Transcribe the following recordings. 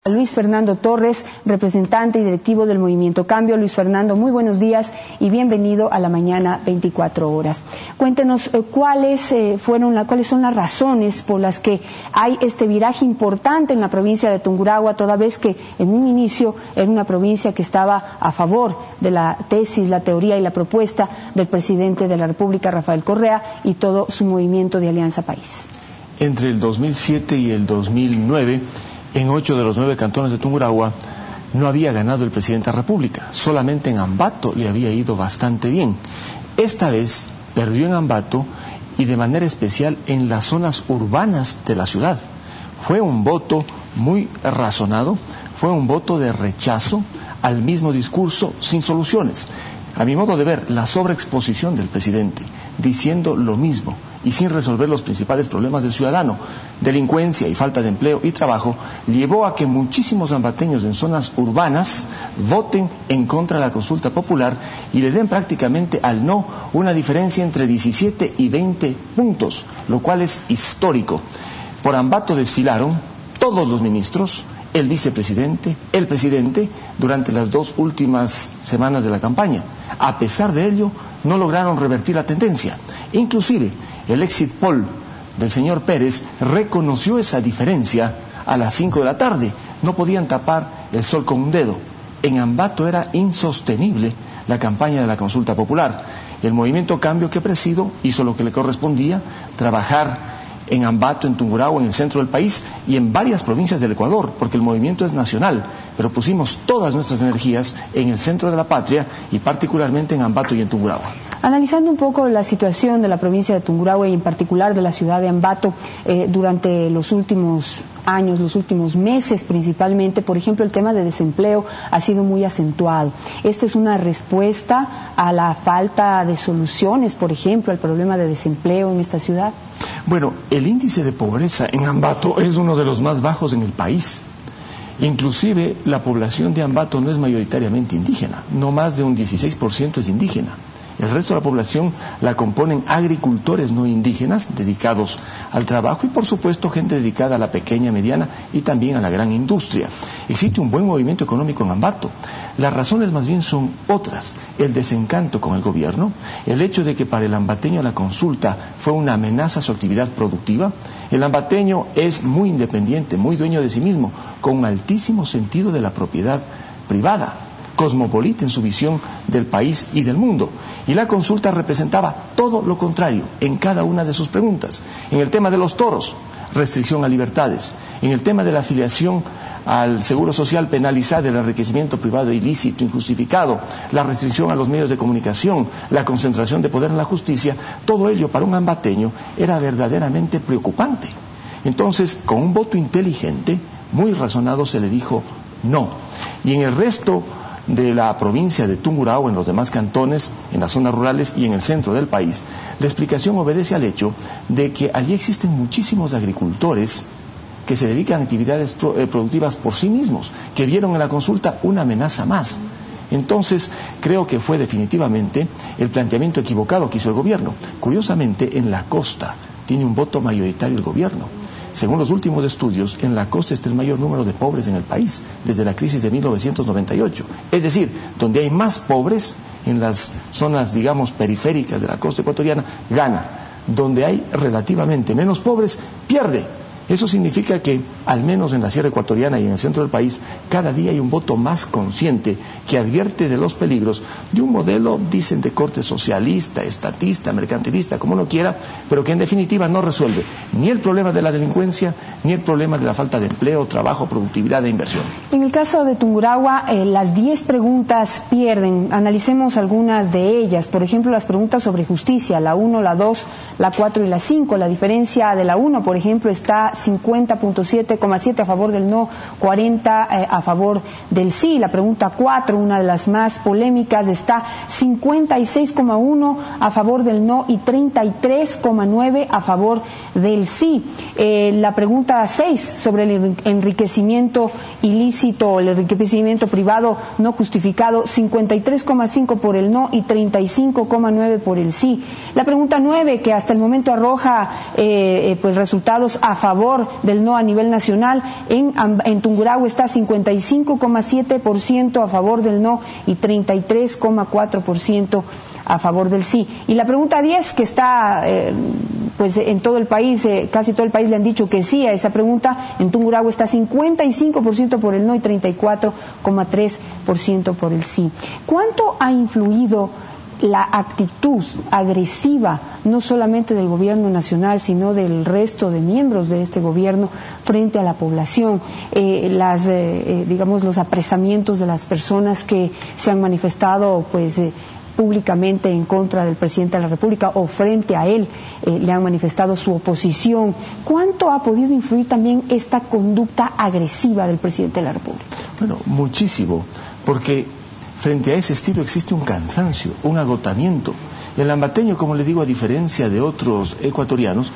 Luis Fernando Torres, representante y directivo del Movimiento Cambio. Luis Fernando, muy buenos días y bienvenido a la mañana 24 horas. Cuéntenos cuáles son las razones por las que hay este viraje importante en la provincia de Tungurahua, toda vez que en un inicio era una provincia que estaba a favor de la tesis, la teoría y la propuesta del presidente de la República, Rafael Correa, y todo su movimiento de Alianza País. Entre el 2007 y el 2009, en 8 de los 9 cantones de Tungurahua no había ganado el presidente de la República, solamente en Ambato le había ido bastante bien. Esta vez perdió en Ambato y de manera especial en las zonas urbanas de la ciudad. Fue un voto muy razonado, fue un voto de rechazo al mismo discurso sin soluciones. A mi modo de ver, la sobreexposición del presidente, diciendo lo mismo y sin resolver los principales problemas del ciudadano, delincuencia y falta de empleo y trabajo, llevó a que muchísimos ambateños en zonas urbanas voten en contra de la consulta popular y le den prácticamente al no una diferencia entre 17 y 20 puntos, lo cual es histórico. Por Ambato desfilaron todos los ministros, el vicepresidente, el presidente, durante las 2 últimas semanas de la campaña. A pesar de ello, no lograron revertir la tendencia. Inclusive, el exit poll del señor Pérez reconoció esa diferencia a las 5 de la tarde. No podían tapar el sol con un dedo. En Ambato era insostenible la campaña de la consulta popular. El movimiento Cambio que presido hizo lo que le correspondía, trabajar en Ambato, en Tungurahua, en el centro del país y en varias provincias del Ecuador, porque el movimiento es nacional, pero pusimos todas nuestras energías en el centro de la patria y particularmente en Ambato y en Tungurahua. Analizando un poco la situación de la provincia de Tungurahua y en particular de la ciudad de Ambato durante los últimos años, los últimos meses principalmente, por ejemplo, el tema de desempleo ha sido muy acentuado. ¿Esta es una respuesta a la falta de soluciones, por ejemplo, al problema de desempleo en esta ciudad? Bueno, el índice de pobreza en Ambato es uno de los más bajos en el país. Inclusive la población de Ambato no es mayoritariamente indígena, no más de un 16% es indígena. El resto de la población la componen agricultores no indígenas dedicados al trabajo y por supuesto gente dedicada a la pequeña, mediana y también a la gran industria. Existe un buen movimiento económico en Ambato. Las razones más bien son otras: el desencanto con el gobierno, el hecho de que para el ambateño la consulta fue una amenaza a su actividad productiva. El ambateño es muy independiente, muy dueño de sí mismo, con un altísimo sentido de la propiedad privada, cosmopolita en su visión del país y del mundo. Y la consulta representaba todo lo contrario en cada una de sus preguntas. En el tema de los toros, restricción a libertades. En el tema de la afiliación al seguro social penalizada, el enriquecimiento privado ilícito, injustificado, la restricción a los medios de comunicación, la concentración de poder en la justicia, todo ello para un ambateño era verdaderamente preocupante. Entonces, con un voto inteligente, muy razonado, se le dijo no. Y en el resto de la provincia de Tungurahua, en los demás cantones, en las zonas rurales y en el centro del país, la explicación obedece al hecho de que allí existen muchísimos agricultores que se dedican a actividades productivas por sí mismos, que vieron en la consulta una amenaza más. Entonces, creo que fue definitivamente el planteamiento equivocado que hizo el gobierno. Curiosamente, en la costa tiene un voto mayoritario el gobierno. Según los últimos estudios, en la costa está el mayor número de pobres en el país, desde la crisis de 1998. Es decir, donde hay más pobres, en las zonas, digamos, periféricas de la costa ecuatoriana, gana. Donde hay relativamente menos pobres, pierde. Eso significa que, al menos en la sierra ecuatoriana y en el centro del país, cada día hay un voto más consciente que advierte de los peligros de un modelo, dicen, de corte socialista, estatista, mercantilista, como uno quiera, pero que en definitiva no resuelve ni el problema de la delincuencia, ni el problema de la falta de empleo, trabajo, productividad e inversión. En el caso de Tungurahua, las 10 preguntas pierden. Analicemos algunas de ellas. Por ejemplo, las preguntas sobre justicia, la 1, la 2, la 4 y la 5. La diferencia de la 1, por ejemplo, está 50.7,7 a favor del no, 40 a favor del sí. La pregunta 4, una de las más polémicas, está 56,1 a favor del no y 33,9 a favor del sí. La pregunta 6, sobre el enriquecimiento ilícito, el enriquecimiento privado no justificado, 53,5 por el no y 35,9 por el sí. La pregunta 9, que hasta el momento arroja pues resultados a favor favor del no a nivel nacional. En Tungurahua está 55,7% a favor del no y 33,4% a favor del sí. Y la pregunta 10, que está pues en todo el país, casi todo el país le han dicho que sí a esa pregunta. En Tungurahua está 55% por el no y 34,3% por el sí. ¿Cuánto ha influido la actitud agresiva, no solamente del gobierno nacional, sino del resto de miembros de este gobierno frente a la población, digamos, los apresamientos de las personas que se han manifestado, pues, públicamente en contra del presidente de la República o frente a él, le han manifestado su oposición? ¿Cuánto ha podido influir también esta conducta agresiva del presidente de la República? Bueno, muchísimo, porque frente a ese estilo existe un cansancio, un agotamiento. El ambateño, como le digo, a diferencia de otros ecuatorianos,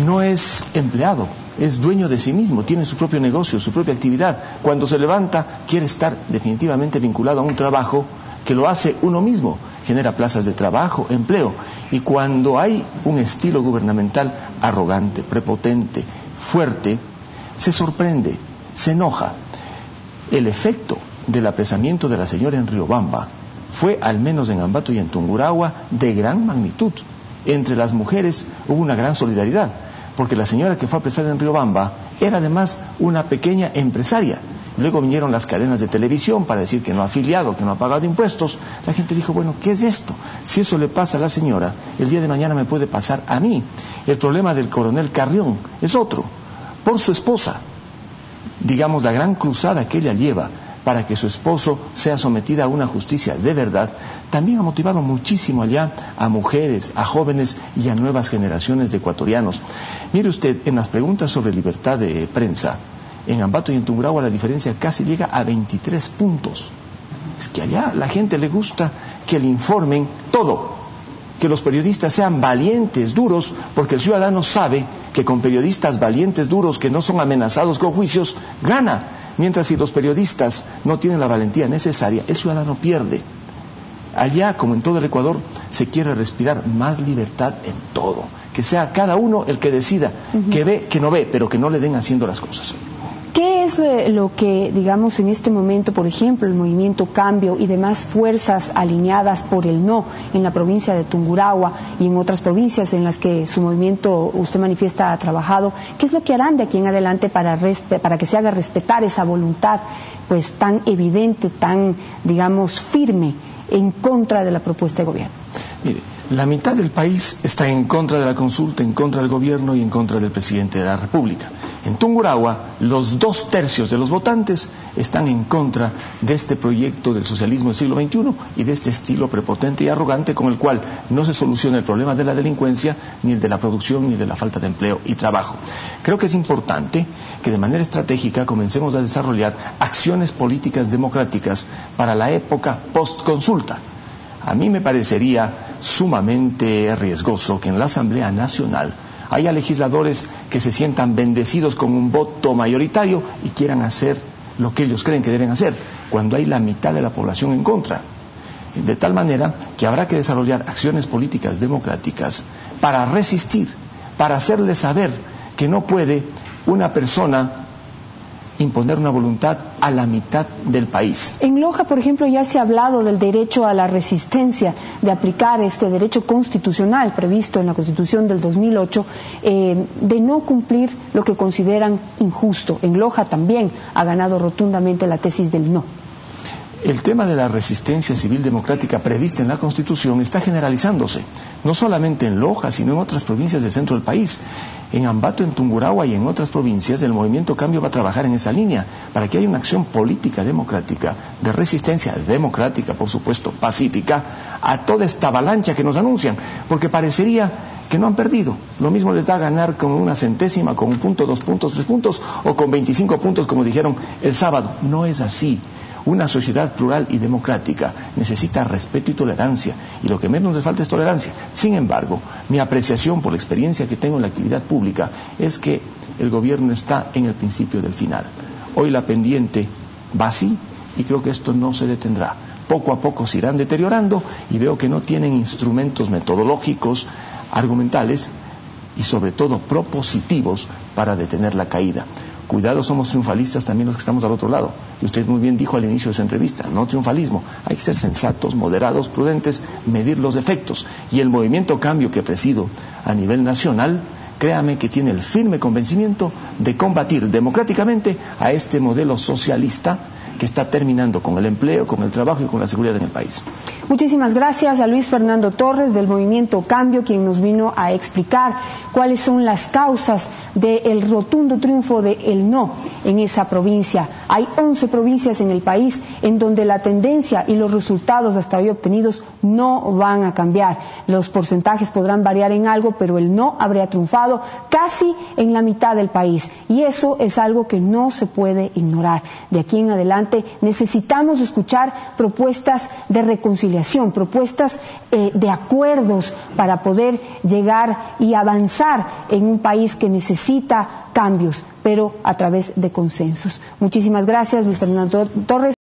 no es empleado, es dueño de sí mismo, tiene su propio negocio, su propia actividad. Cuando se levanta, quiere estar definitivamente vinculado a un trabajo que lo hace uno mismo, genera plazas de trabajo, empleo. Y cuando hay un estilo gubernamental arrogante, prepotente, fuerte, se sorprende, se enoja. El efecto del apresamiento de la señora en Riobamba fue, al menos en Ambato y en Tungurahua, de gran magnitud. Entre las mujeres hubo una gran solidaridad, porque la señora que fue apresada en Riobamba era además una pequeña empresaria. Luego vinieron las cadenas de televisión para decir que no ha afiliado, que no ha pagado impuestos. La gente dijo, bueno, ¿qué es esto? Si eso le pasa a la señora, el día de mañana me puede pasar a mí. El problema del coronel Carrión es otro. Por su esposa, digamos, la gran cruzada que ella lleva para que su esposo sea sometida a una justicia de verdad, también ha motivado muchísimo allá a mujeres, a jóvenes y a nuevas generaciones de ecuatorianos. Mire usted, en las preguntas sobre libertad de prensa, en Ambato y en Tungurahua la diferencia casi llega a 23 puntos. Es que allá la gente le gusta que le informen todo, que los periodistas sean valientes, duros, porque el ciudadano sabe que con periodistas valientes, duros, que no son amenazados con juicios, gana. Mientras si los periodistas no tienen la valentía necesaria, el ciudadano pierde. Allá, como en todo el Ecuador, se quiere respirar más libertad en todo. Que sea cada uno el que decida, que ve, que no ve, pero que no le den haciendo las cosas. ¿Qué es lo que, digamos, en este momento, por ejemplo, el movimiento Cambio y demás fuerzas alineadas por el no en la provincia de Tungurahua y en otras provincias en las que su movimiento, usted manifiesta, ha trabajado, qué es lo que harán de aquí en adelante para que se haga respetar esa voluntad pues tan evidente, tan, digamos, firme en contra de la propuesta de gobierno? Mire, la mitad del país está en contra de la consulta, en contra del gobierno y en contra del presidente de la República. En Tungurahua, los 2/3 de los votantes están en contra de este proyecto del socialismo del siglo XXI y de este estilo prepotente y arrogante con el cual no se soluciona el problema de la delincuencia, ni el de la producción, ni de la falta de empleo y trabajo. Creo que es importante que de manera estratégica comencemos a desarrollar acciones políticas democráticas para la época post-consulta. A mí me parecería sumamente riesgoso que en la Asamblea Nacional haya legisladores que se sientan bendecidos con un voto mayoritario y quieran hacer lo que ellos creen que deben hacer, cuando hay la mitad de la población en contra. De tal manera que habrá que desarrollar acciones políticas democráticas para resistir, para hacerles saber que no puede una persona imponer una voluntad a la mitad del país. En Loja, por ejemplo, ya se ha hablado del derecho a la resistencia, de aplicar este derecho constitucional previsto en la Constitución del 2008, de no cumplir lo que consideran injusto. En Loja también ha ganado rotundamente la tesis del no. El tema de la resistencia civil democrática prevista en la Constitución está generalizándose, no solamente en Loja, sino en otras provincias del centro del país. En Ambato, en Tungurahua y en otras provincias, el movimiento Cambio va a trabajar en esa línea, para que haya una acción política democrática, de resistencia democrática, por supuesto, pacífica, a toda esta avalancha que nos anuncian, porque parecería que no han perdido. Lo mismo les da ganar con una centésima, con 1 punto, 2 puntos, 3 puntos, o con 25 puntos, como dijeron el sábado. No es así. Una sociedad plural y democrática necesita respeto y tolerancia, y lo que menos les falta es tolerancia. Sin embargo, mi apreciación por la experiencia que tengo en la actividad pública es que el gobierno está en el principio del final. Hoy la pendiente va así, y creo que esto no se detendrá. Poco a poco se irán deteriorando, y veo que no tienen instrumentos metodológicos, argumentales, y sobre todo propositivos para detener la caída. Cuidado, somos triunfalistas también los que estamos al otro lado. Y usted muy bien dijo al inicio de su entrevista, no triunfalismo. Hay que ser sensatos, moderados, prudentes, medir los efectos. Y el movimiento Cambio que presido a nivel nacional, créame que tiene el firme convencimiento de combatir democráticamente a este modelo socialista que está terminando con el empleo, con el trabajo y con la seguridad en el país. Muchísimas gracias a Luis Fernando Torres del Movimiento Cambio, quien nos vino a explicar cuáles son las causas del rotundo triunfo del no en esa provincia. Hay 11 provincias en el país en donde la tendencia y los resultados hasta hoy obtenidos no van a cambiar. Los porcentajes podrán variar en algo, pero el no habría triunfado casi en la mitad del país. Y eso es algo que no se puede ignorar. De aquí en adelante necesitamos escuchar propuestas de reconciliación, propuestas de acuerdos para poder llegar y avanzar en un país que necesita cambios, pero a través de consensos. Muchísimas gracias, Luis Fernando Torres.